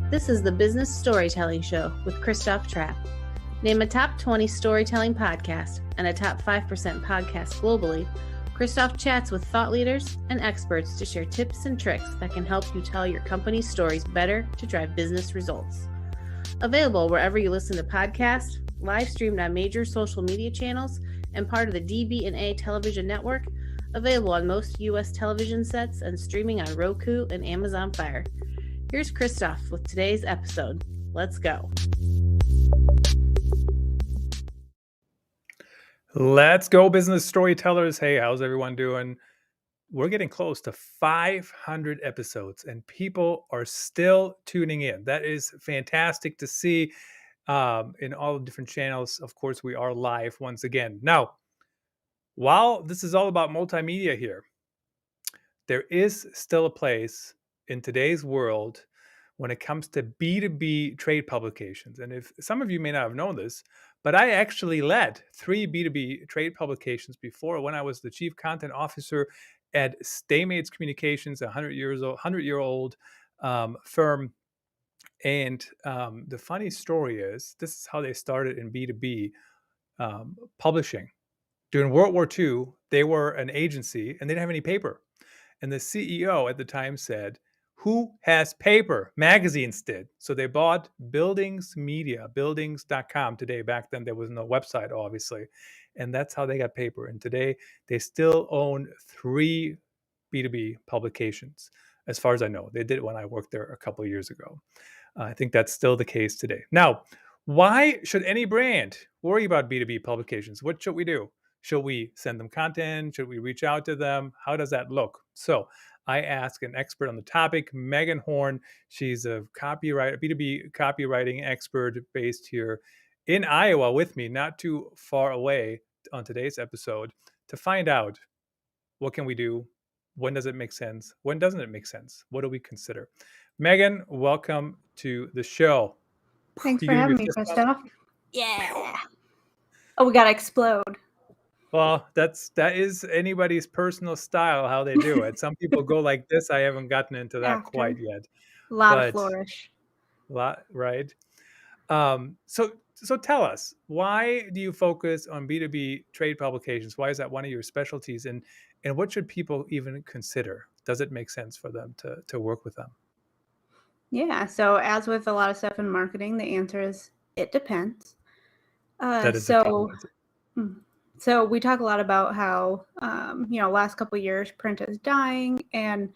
This is the Business Storytelling Show with Christoph Trapp. Name a top 20 storytelling podcast and a top 5% podcast globally. Christoph chats with thought leaders and experts to share tips and tricks that can help you tell your company's stories better to drive business results. Available wherever you listen to podcasts, live streamed on major social media channels, and part of the DB&A television network, available on most U.S. television sets and streaming on Roku and Amazon Fire. Here's Christoph with today's episode. Let's go. Let's go, business storytellers. Hey, how's everyone doing? We're getting close to 500 episodes and people are still tuning in. That is fantastic to see in all the different channels. Of course, we are live once again. Now, while this is all about multimedia here, there is still a place in today's world when it comes to B2B trade publications. And if some of you may not have known this, but I actually led 3 B2B trade publications before when I was the chief content officer at Staymates Communications, a 100-year-old firm. And the funny story is, this is how they started in B2B publishing. During World War II, they were an agency and they didn't have any paper. And the CEO at the time said, "Who has paper?" Magazines did. So they bought Buildings Media, buildings.com today. Back then, there was no website, obviously. And that's how they got paper. And today, they still own 3 B2B publications, as far as I know. They did it when I worked there a couple of years ago. I think that's still the case today. Now, why should any brand worry about B2B publications? What should we do? Should we send them content? Should we reach out to them? How does that look? So I asked an expert on the topic, Megan Horn. She's a B2B copywriting expert based here in Iowa with me, not too far away, on today's episode to find out what can we do? When does it make sense? When doesn't it make sense? What do we consider? Megan, welcome to the show. Thanks for having me, Christoph. Yeah. Oh, we gotta explode. Well, that is anybody's personal style, how they do it. Some people go like this. I haven't gotten into that quite yet. A lot of flourish. Right. So tell us, why do you focus on B2B trade publications? Why is that one of your specialties? And what should people even consider? Does it make sense for them to work with them? Yeah. So as with a lot of stuff in marketing, the answer is it depends. So we talk a lot about how, last couple of years print is dying, and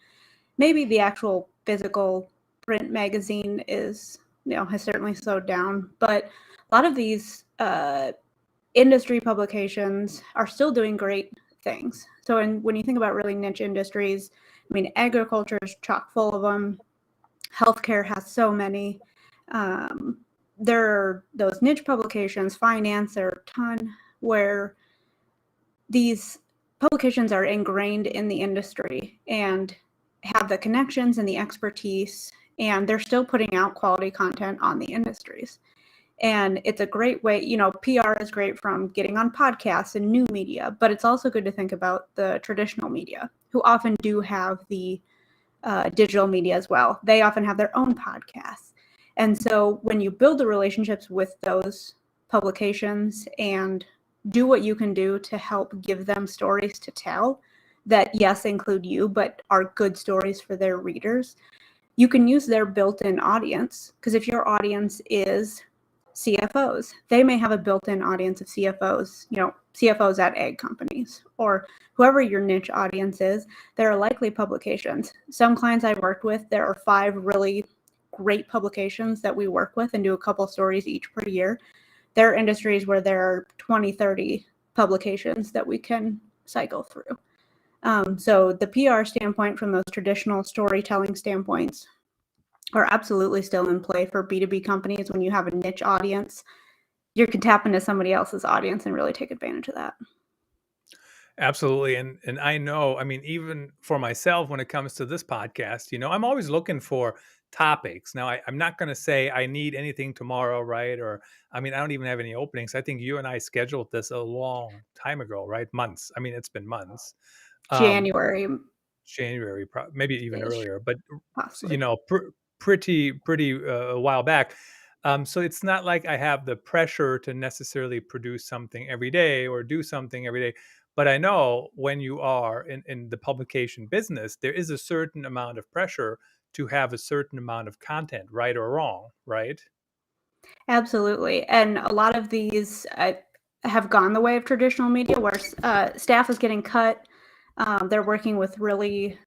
maybe the actual physical print magazine is, has certainly slowed down. But a lot of these industry publications are still doing great things. So when you think about really niche industries, I mean, agriculture is chock full of them. Healthcare has so many. There are those niche publications, finance, there are a ton, where these publications are ingrained in the industry and have the connections and the expertise, and they're still putting out quality content on the industries. And it's a great way, PR is great from getting on podcasts and new media, but it's also good to think about the traditional media, who often do have the digital media as well. They often have their own podcasts. And so when you build the relationships with those publications and do what you can do to help give them stories to tell that, yes, include you, but are good stories for their readers, you can use their built-in audience. Because if your audience is CFOs, they may have a built-in audience of CFOs, CFOs at egg companies, or whoever your niche audience is. There are likely publications. Some clients I've worked with, there are 5 really great publications that we work with and do a couple stories each per year. There are industries where there are 20, 30 publications that we can cycle through. So the PR standpoint from those traditional storytelling standpoints are absolutely still in play for B2B companies. When you have a niche audience, you can tap into somebody else's audience and really take advantage of that. Absolutely. And I know, even for myself, when it comes to this podcast, I'm always looking for topics. Now, I'm not going to say I need anything tomorrow, right? Or, I don't even have any openings. I think you and I scheduled this a long time ago, right? Months. It's been months. January, maybe even earlier. But, possibly. pretty a while back. So it's not like I have the pressure to necessarily produce something every day or do something every day. But I know when you are in the publication business, there is a certain amount of pressure to have a certain amount of content, right or wrong, right? Absolutely. And a lot of these have gone the way of traditional media where staff is getting cut. They're working with really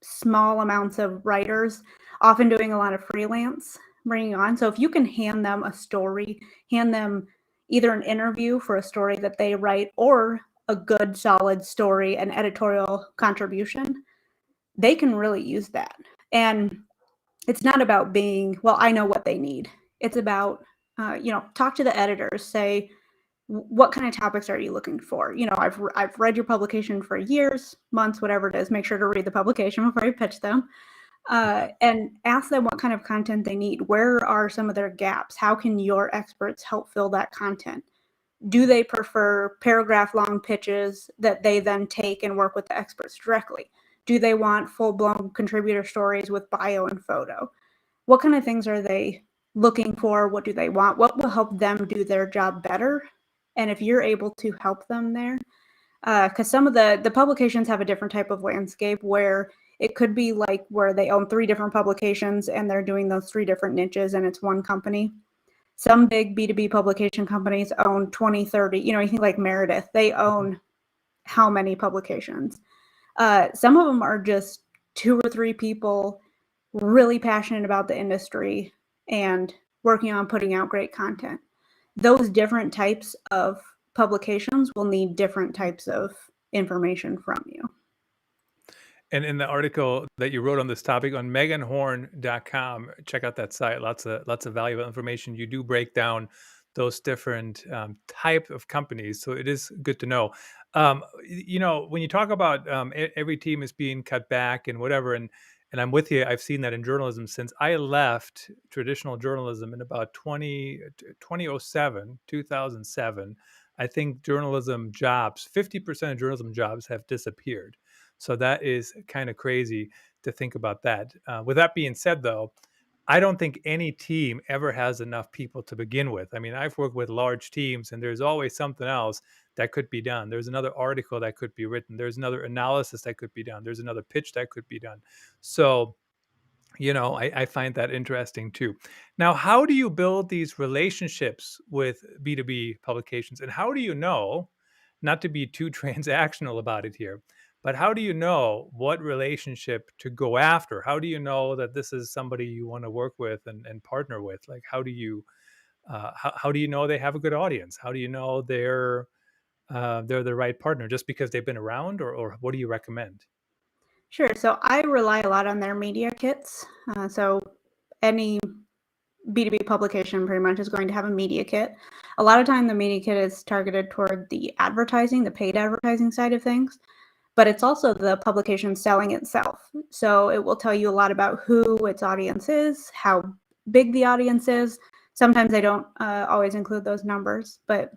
small amounts of writers, often doing a lot of freelance bringing on. So if you can hand them a story, hand them either an interview for a story that they write or a good, solid story, an editorial contribution, they can really use that. And it's not about being, well, I know what they need. It's about, talk to the editors, say, what kind of topics are you looking for? I've read your publication for years, months, whatever it is. Make sure to read the publication before you pitch them, and ask them what kind of content they need. Where are some of their gaps? How can your experts help fill that content? Do they prefer paragraph long pitches that they then take and work with the experts directly? Do they want full blown contributor stories with bio and photo? What kind of things are they looking for? What do they want? What will help them do their job better? And if you're able to help them there, because some of the publications have a different type of landscape where it could be like where they own 3 different publications and they're doing those 3 different niches and it's one company. Some big B2B publication companies own 20, 30, you think like Meredith, they own how many publications? Some of them are just 2 or 3 people really passionate about the industry and working on putting out great content. Those different types of publications will need different types of information from you. And in the article that you wrote on this topic on meganhorn.com, check out that site. Lots of valuable information. You do break down those different type of companies, so it is good to know. When you talk about every team is being cut back and whatever, and I'm with you. I've seen that in journalism since I left traditional journalism in about 2007. I think journalism jobs, 50% of journalism jobs have disappeared. So that is kind of crazy to think about that. With that being said, though, I don't think any team ever has enough people to begin with. I mean, I've worked with large teams, and there's always something else that could be done. There's another article that could be written. There's another analysis that could be done. There's another pitch that could be done. So, I find that interesting too. Now, how do you build these relationships with B2B publications? And how do you know, not to be too transactional about it here, but how do you know what relationship to go after? How do you know that this is somebody you want to work with and partner with? Like, how do you know they have a good audience? How do you know they're the right partner just because they've been around, or what do you recommend? Sure. So I rely a lot on their media kits. So any B2B publication pretty much is going to have a media kit. A lot of time the media kit is targeted toward the advertising, the paid advertising side of things, but it's also the publication selling itself. So it will tell you a lot about who its audience is, how big the audience is. Sometimes they don't always include those numbers, but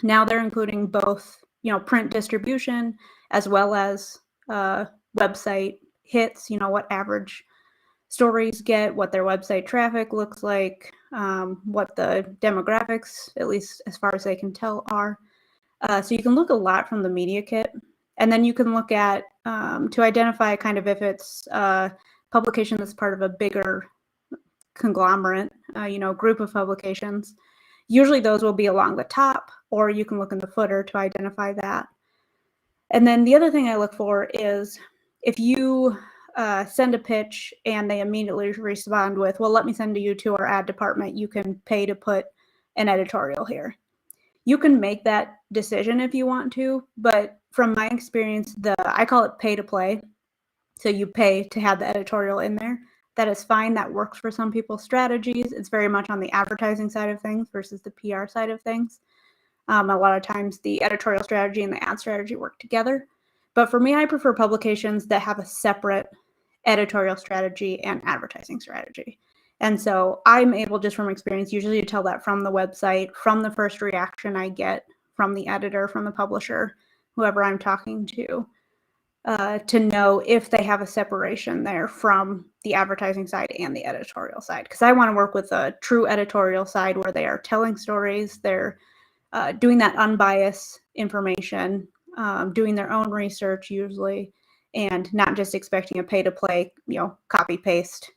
now they're including both, print distribution as well as website hits, what average stories get, what their website traffic looks like, what the demographics, at least as far as they can tell, are. So you can look a lot from the media kit. And then you can look at to identify kind of if it's a publication that's part of a bigger conglomerate, group of publications. Usually those will be along the top, or you can look in the footer to identify that. And then the other thing I look for is if you send a pitch and they immediately respond with, well, let me send you to our ad department. You can pay to put an editorial here. You can make that decision if you want to, but from my experience, I call it pay to play. So you pay to have the editorial in there. That is fine. That works for some people's strategies. It's very much on the advertising side of things versus the PR side of things. A lot of times the editorial strategy and the ad strategy work together. But for me, I prefer publications that have a separate editorial strategy and advertising strategy. And so I'm able, just from experience, usually to tell that from the website, from the first reaction I get from the editor, from the publisher, whoever I'm talking to. to know if they have a separation there from the advertising side and the editorial side. Because I want to work with a true editorial side where they are telling stories, they're doing that unbiased information, doing their own research usually, and not just expecting a pay-to-play, copy paste,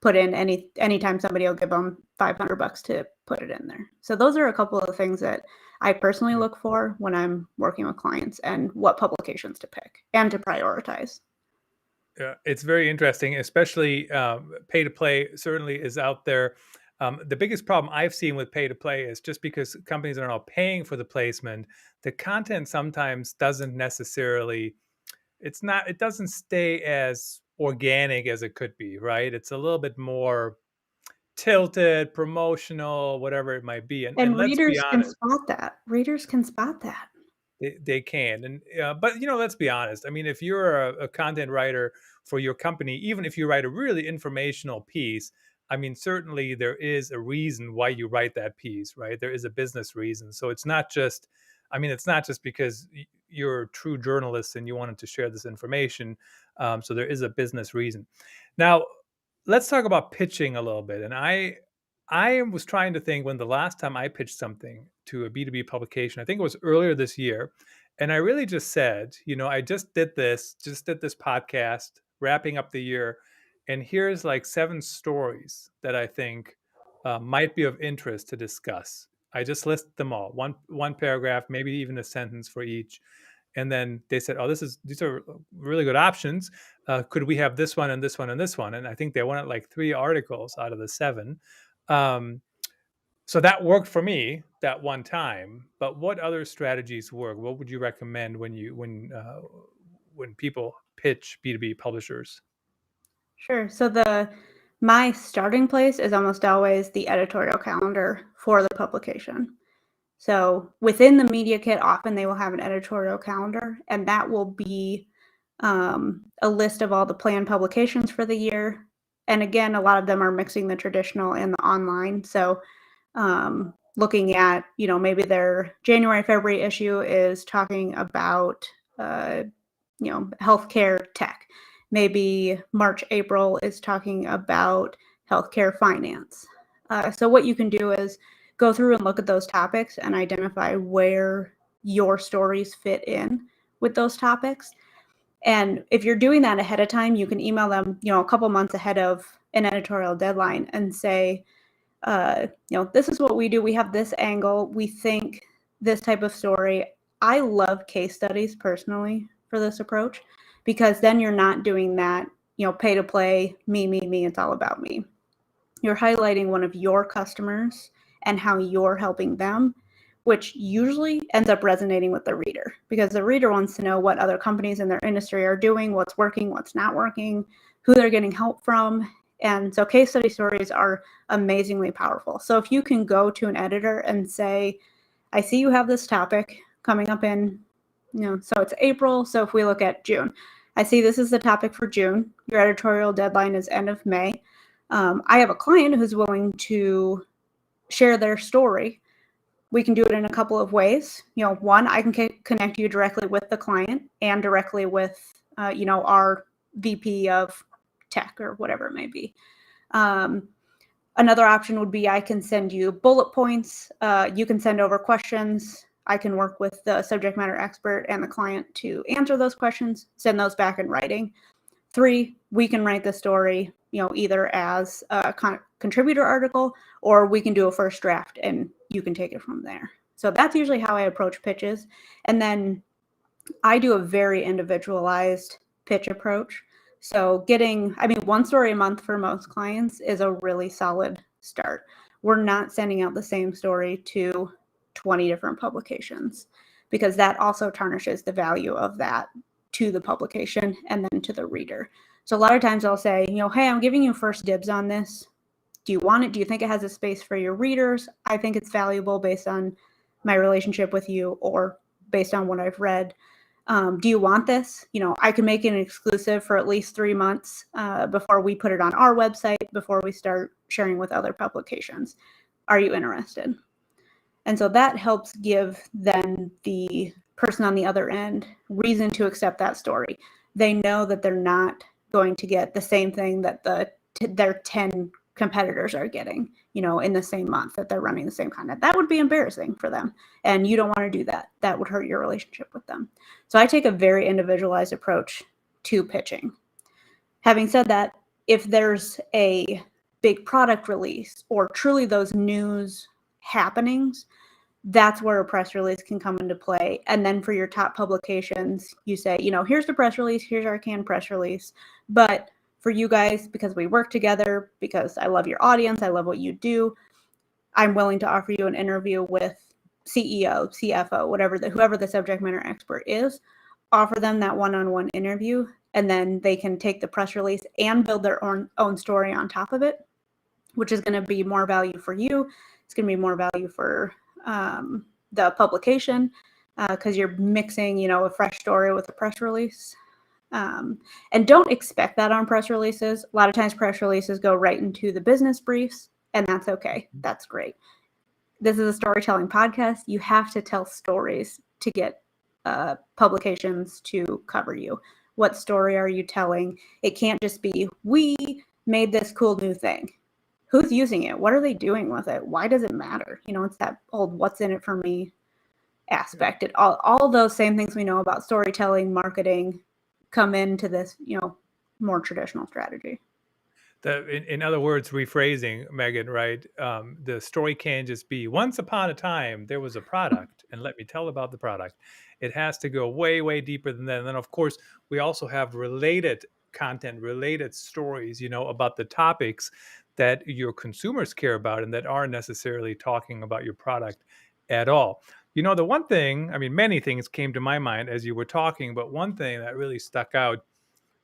put in anytime somebody will give them $500 to put it in there. So those are a couple of things that I personally look for when I'm working with clients and what publications to pick and to prioritize. It's very interesting, especially pay to play certainly is out there. The biggest problem I've seen with pay to play is just because companies are now paying for the placement, the content sometimes doesn't necessarily, it doesn't stay as organic as it could be, right? It's a little bit more tilted, promotional, whatever it might be. And And let's be readers can honest, spot that. Readers can spot that. they can. And but let's be honest. I mean, if you're a content writer for your company, even if you write a really informational piece, I mean, certainly there is a reason why you write that piece, right? There is a business reason. So it's not just, I mean, it's not just because you're a true journalist and you wanted to share this information. So there is a business reason. Now, let's talk about pitching a little bit. And I was trying to think when the last time I pitched something to a B2B publication, I think it was earlier this year. And I really just said, I just did this podcast, wrapping up the year. And here's like 7 stories that I think might be of interest to discuss. I just listed them all, one paragraph, maybe even a sentence for each. And then they said, "Oh, these are really good options. Could we have this one and this one and this one?" And I think they wanted like 3 articles out of the 7. Um, so that worked for me that one time. But what other strategies work? What would you recommend when people pitch B2B publishers? Sure. So my starting place is almost always the editorial calendar for the publication. So within the media kit, often they will have an editorial calendar, and that will be a list of all the planned publications for the year. And again, a lot of them are mixing the traditional and the online. So looking at, maybe their January, February issue is talking about, healthcare tech. Maybe March, April is talking about healthcare finance. So what you can do is go through and look at those topics and identify where your stories fit in with those topics. And if you're doing that ahead of time, you can email them, a couple months ahead of an editorial deadline and say, this is what we do. We have this angle. We think this type of story. I love case studies personally for this approach, because then you're not doing that, pay to play, me, it's all about me. You're highlighting one of your customers and how you're helping them, which usually ends up resonating with the reader, because the reader wants to know what other companies in their industry are doing, what's working, what's not working, who they're getting help from. And so case study stories are amazingly powerful. So if you can go to an editor and say, I see you have this topic coming up in, so it's April. So if we look at June, I see this is the topic for June. Your editorial deadline is end of May. I have a client who's willing to share their story. We can do it in a couple of ways. One, I can connect you directly with the client and directly with, our VP of tech or whatever it may be. Another option would be I can send you bullet points. You can send over questions. I can work with the subject matter expert and the client to answer those questions, send those back in writing. 3, we can write the story, either as a contributor article, or we can do a first draft and you can take it from there. So that's usually how I approach pitches. And then I do a very individualized pitch approach. So one story a month for most clients is a really solid start. We're not sending out the same story to 20 different publications, because that also tarnishes the value of that to the publication and then to the reader. So a lot of times I'll say, hey, I'm giving you first dibs on this. Do you want it? Do you think it has a space for your readers? I think it's valuable based on my relationship with you or based on what I've read. Do you want this? I can make it an exclusive for at least 3 months before we put it on our website, before we start sharing with other publications. Are you interested? And so that helps give then the person on the other end reason to accept that story. they know that they're not going to get the same thing that their 10 competitors are getting, in the same month that they're running the same content. That would be embarrassing for them. And you don't want to do that. That would hurt your relationship with them. So I take a very individualized approach to pitching. Having said that, if there's a big product release or truly those news happenings, that's where a press release can come into play. And then for your top publications, you say, here's the press release, here's our canned press release. But for you guys, because we work together, because I love your audience, I love what you do, I'm willing to offer you an interview with CEO, CFO, whoever the subject matter expert is, offer them that one-on-one interview, and then they can take the press release and build their own story on top of it, which is going to be more value for you. It's going to be more value for the publication because you're mixing, a fresh story with a press release. And don't expect that on press releases. A lot of times press releases go right into the business briefs, and that's okay. That's great. This is a storytelling podcast. You have to tell stories to get publications to cover you. What story are you telling? It can't just be, we made this cool new thing. Who's using it? What are they doing with it? Why does it matter? It's that old what's in it for me aspect. All those same things we know about storytelling, marketing, come into this, more traditional strategy. In other words, rephrasing, Megan, right? The story can't just be once upon a time there was a product and let me tell about the product. It has to go way, way deeper than that. And then, of course, we also have related content, related stories, about the topics that your consumers care about and that aren't necessarily talking about your product at all. The one thing, many things came to my mind as you were talking, but one thing that really stuck out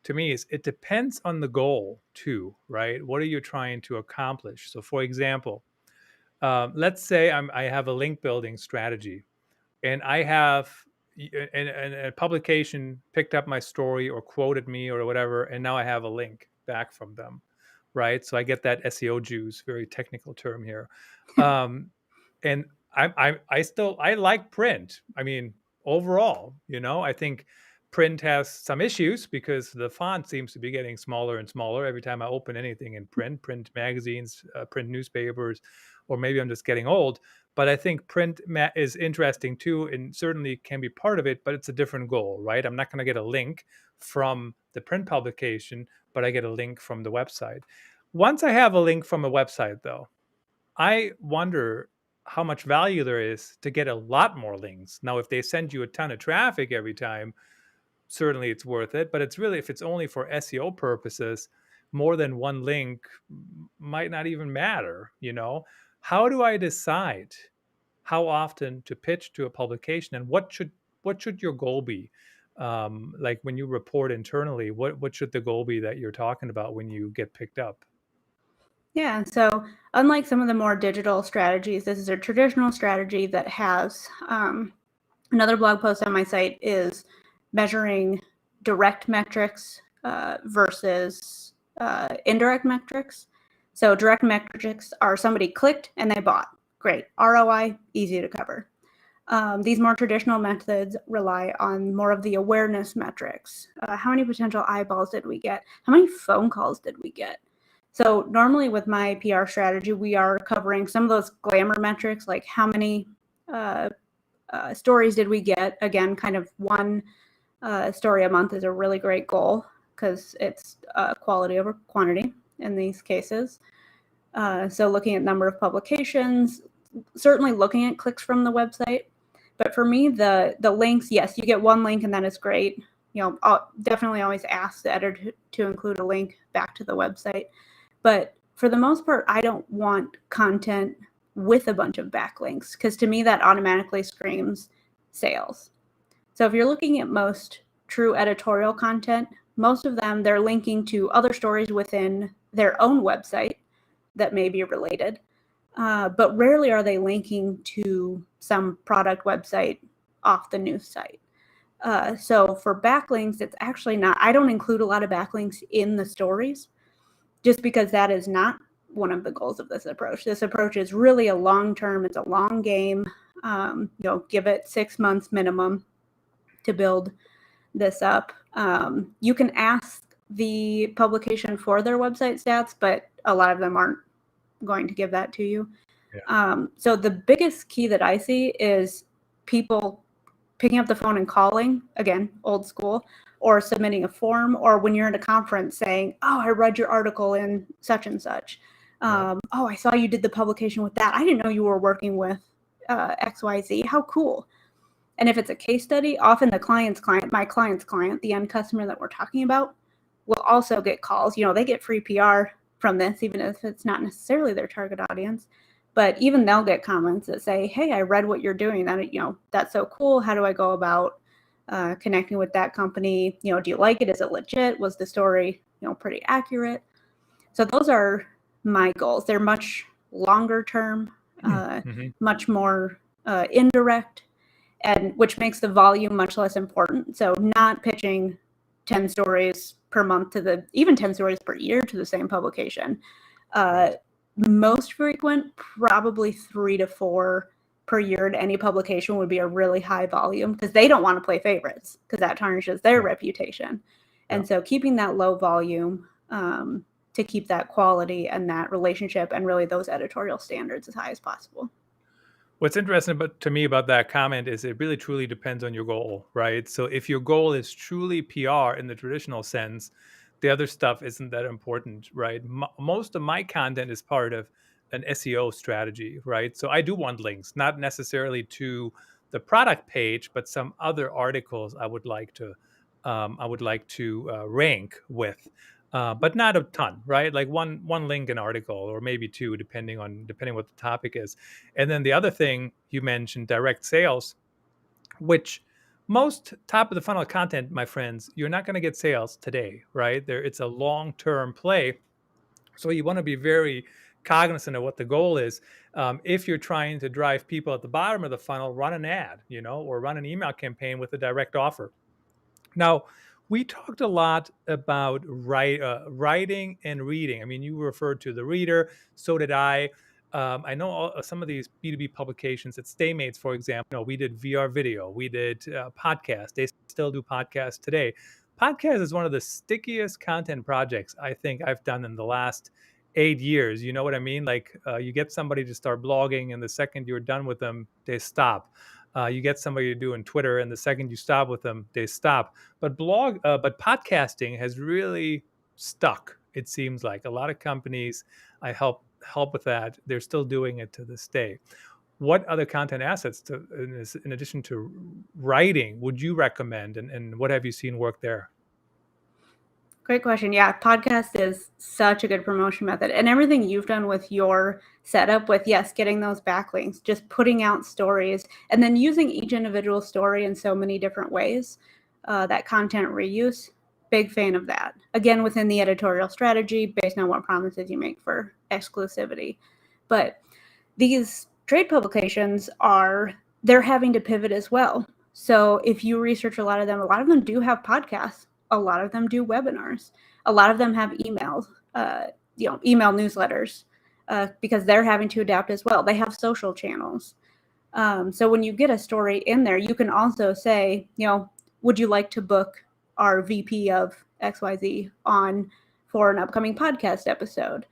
to me is it depends on the goal too, right? What are you trying to accomplish? So for example, let's say I have a link building strategy and I have and a publication picked up my story or quoted me or whatever, and now I have a link back from them, right? So I get that SEO juice, very technical term here. And I like print. Overall, I think print has some issues because the font seems to be getting smaller and smaller every time I open anything in print magazines, print newspapers, or maybe I'm just getting old. But I think print is interesting too, and certainly can be part of it, but it's a different goal, right? I'm not going to get a link from the print publication, but I get a link from the website. Once I have a link from a website, though, I wonder how much value there is to get a lot more links. Now, if they send you a ton of traffic every time, certainly it's worth it. But it's really, if it's only for SEO purposes, more than one link might not even matter. How do I decide how often to pitch to a publication, and what should your goal be? Like when you report internally, what should the goal be that you're talking about when you get picked up? Yeah, so unlike some of the more digital strategies, this is a traditional strategy that has another blog post on my site is measuring direct metrics versus indirect metrics. So direct metrics are somebody clicked and they bought. Great. ROI, easy to cover. These more traditional methods rely on more of the awareness metrics. How many potential eyeballs did we get? How many phone calls did we get? So normally with my PR strategy, we are covering some of those glamour metrics, like how many stories did we get? Again, kind of one story a month is a really great goal because it's quality over quantity in these cases. So looking at number of publications, certainly looking at clicks from the website. But for me, the links, yes, you get one link and that is great. I'll definitely always ask the editor to include a link back to the website. But for the most part, I don't want content with a bunch of backlinks because to me that automatically screams sales. So if you're looking at most true editorial content, most of them, they're linking to other stories within their own website that may be related. But rarely are they linking to some product website off the news site. So for backlinks, it's actually not, I don't include a lot of backlinks in the stories just because that is not one of the goals of this approach. This approach is really a long-term, it's a long game. Give it 6 months minimum to build this up. You can ask the publication for their website stats, but a lot of them aren't going to give that to you. Yeah. So the biggest key that I see is people picking up the phone and calling, again, old school, or submitting a form, or when you're at a conference saying, oh, I read your article in such and such. Oh, I saw you did the publication with that. I didn't know you were working with XYZ. How cool. And if it's a case study, often the client's client, my client's client, the end customer that we're talking about, will also get calls. You know, they get free PR from this, even if it's not necessarily their target audience. But even they'll get comments that say, hey, I read what you're doing. That, you know, that's so cool. How do I go about connecting with that company? You know, do you like it? Is it legit? Was the story, you know, pretty accurate? So those are my goals. They're much longer term, much more indirect, and which makes the volume much less important. So not pitching 10 stories per month even 10 stories per year to the same publication. Most frequent, probably 3 to 4 per year to any publication would be a really high volume, because they don't want to play favorites, because that tarnishes their reputation. And so keeping that low volume to keep that quality and that relationship and really those editorial standards as high as possible. What's interesting to me about that comment is it really truly depends on your goal, right? So if your goal is truly PR in the traditional sense, the other stuff isn't that important, right? Most of my content is part of an SEO strategy, right? So I do want links, not necessarily to the product page, but some other articles I would like to rank with. But not a ton, right? Like one link an article, or maybe two, depending what the topic is. And then the other thing you mentioned, direct sales, which most top of the funnel content, my friends, you're not going to get sales today, right? It's a long-term play. So you want to be very cognizant of what the goal is. If you're trying to drive people at the bottom of the funnel, run an ad, or run an email campaign with a direct offer. Now, we talked a lot about writing and reading. I mean, you referred to the reader, so did I. I know some of these B2B publications at Staymates, for example, we did VR video, we did podcasts. They still do podcasts today. Podcast is one of the stickiest content projects I think I've done in the last 8 years. You know what I mean? Like you get somebody to start blogging, and the second you're done with them, they stop. You get somebody doing Twitter, and the second you stop with them, they stop. But podcasting has really stuck. It seems like a lot of companies I help with that. They're still doing it to this day. What other content assets, in addition to writing, would you recommend, and what have you seen work there? Great question. Yeah, podcast is such a good promotion method. And everything you've done with your setup with, yes, getting those backlinks, just putting out stories, and then using each individual story in so many different ways, that content reuse, big fan of that. Again, within the editorial strategy, based on what promises you make for exclusivity. But these trade publications they're having to pivot as well. So if you research a lot of them do have podcasts. A lot of them do webinars. A lot of them have emails, email newsletters, because they're having to adapt as well. They have social channels. So when you get a story in there, you can also say, would you like to book our VP of XYZ for an upcoming podcast episode?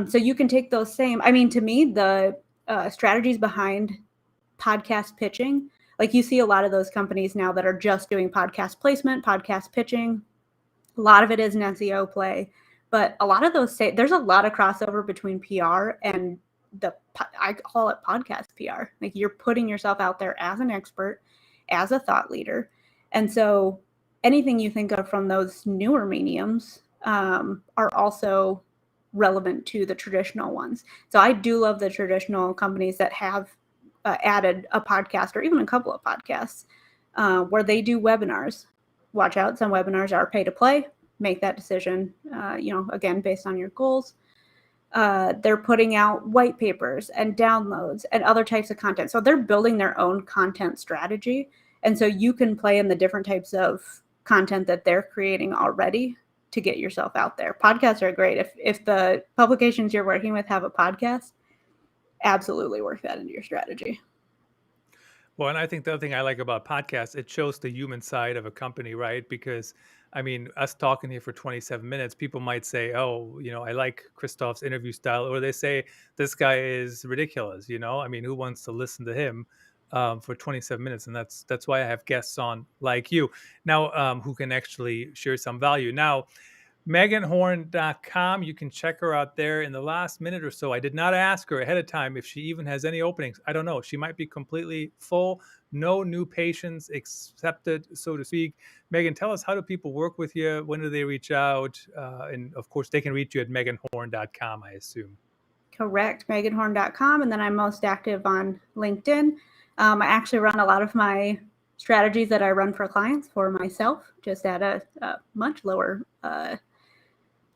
So you can take those to me, the strategies behind podcast pitching, like you see a lot of those companies now that are just doing podcast placement, podcast pitching. A lot of it is an SEO play, but a lot of those there's a lot of crossover between PR and I call it podcast PR. Like you're putting yourself out there as an expert, as a thought leader. And so anything you think of from those newer mediums are also relevant to the traditional ones. So I do love the traditional companies that have added a podcast or even a couple of podcasts where they do webinars. Watch out, some webinars are pay to play. Make that decision, again, based on your goals. They're putting out white papers and downloads and other types of content. So they're building their own content strategy. And so you can play in the different types of content that they're creating already to get yourself out there. Podcasts are great. If the publications you're working with have a podcast, absolutely work that into your strategy. Well, and I think the other thing I like about podcasts, it shows the human side of a company, right? Because I mean, us talking here for 27 minutes, people might say, "Oh, I like Christoph's interview style," or they say, "This guy is ridiculous." I mean, who wants to listen to him for 27 minutes? And that's why I have guests on like you now, who can actually share some value. Now, meganhorn.com. You can check her out there. In the last minute or so, I did not ask her ahead of time if she even has any openings. I don't know. She might be completely full. No new patients accepted, so to speak. Megan, tell us, how do people work with you? When do they reach out? And of course, they can reach you at meganhorn.com, I assume. Correct, meganhorn.com. And then I'm most active on LinkedIn. I actually run a lot of my strategies that I run for clients for myself, just at a much lower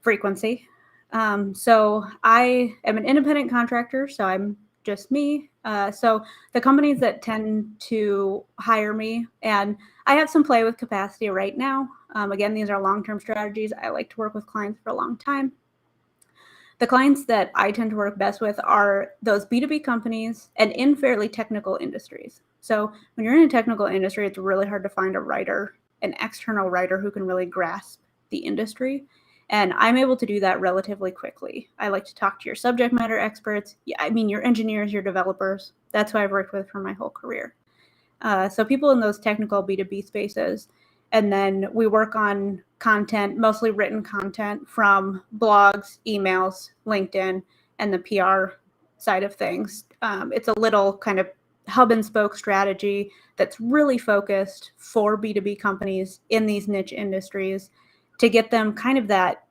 frequency. So I am an independent contractor, so I'm just me. So the companies that tend to hire me, and I have some play with capacity right now. Again, these are long-term strategies. I like to work with clients for a long time. The clients that I tend to work best with are those B2B companies and in fairly technical industries. So when you're in a technical industry, it's really hard to find a writer, an external writer who can really grasp the industry. And I'm able to do that relatively quickly. I like to talk to your subject matter experts. I mean, your engineers, your developers. That's who I've worked with for my whole career. So people in those technical B2B spaces. And then we work on content, mostly written content from blogs, emails, LinkedIn, and the PR side of things. It's a little kind of hub and spoke strategy that's really focused for B2B companies in these niche industries to get them kind of that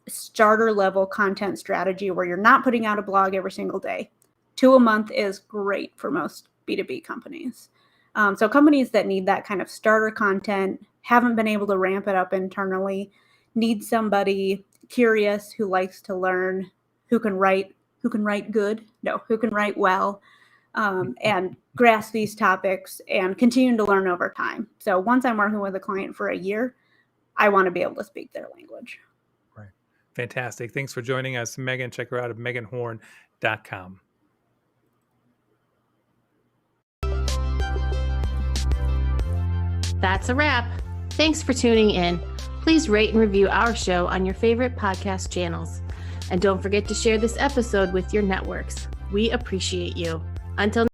starter level content strategy where you're not putting out a blog every single day. 2 a month is great for most B2B companies. So companies that need that kind of starter content, haven't been able to ramp it up internally, need somebody curious who likes to learn, who can write well, and grasp these topics and continue to learn over time. So once I'm working with a client for a year, I want to be able to speak their language. Right. Fantastic. Thanks for joining us, Megan. Check her out at meganhorn.com. That's a wrap. Thanks for tuning in. Please rate and review our show on your favorite podcast channels. And don't forget to share this episode with your networks. We appreciate you. Until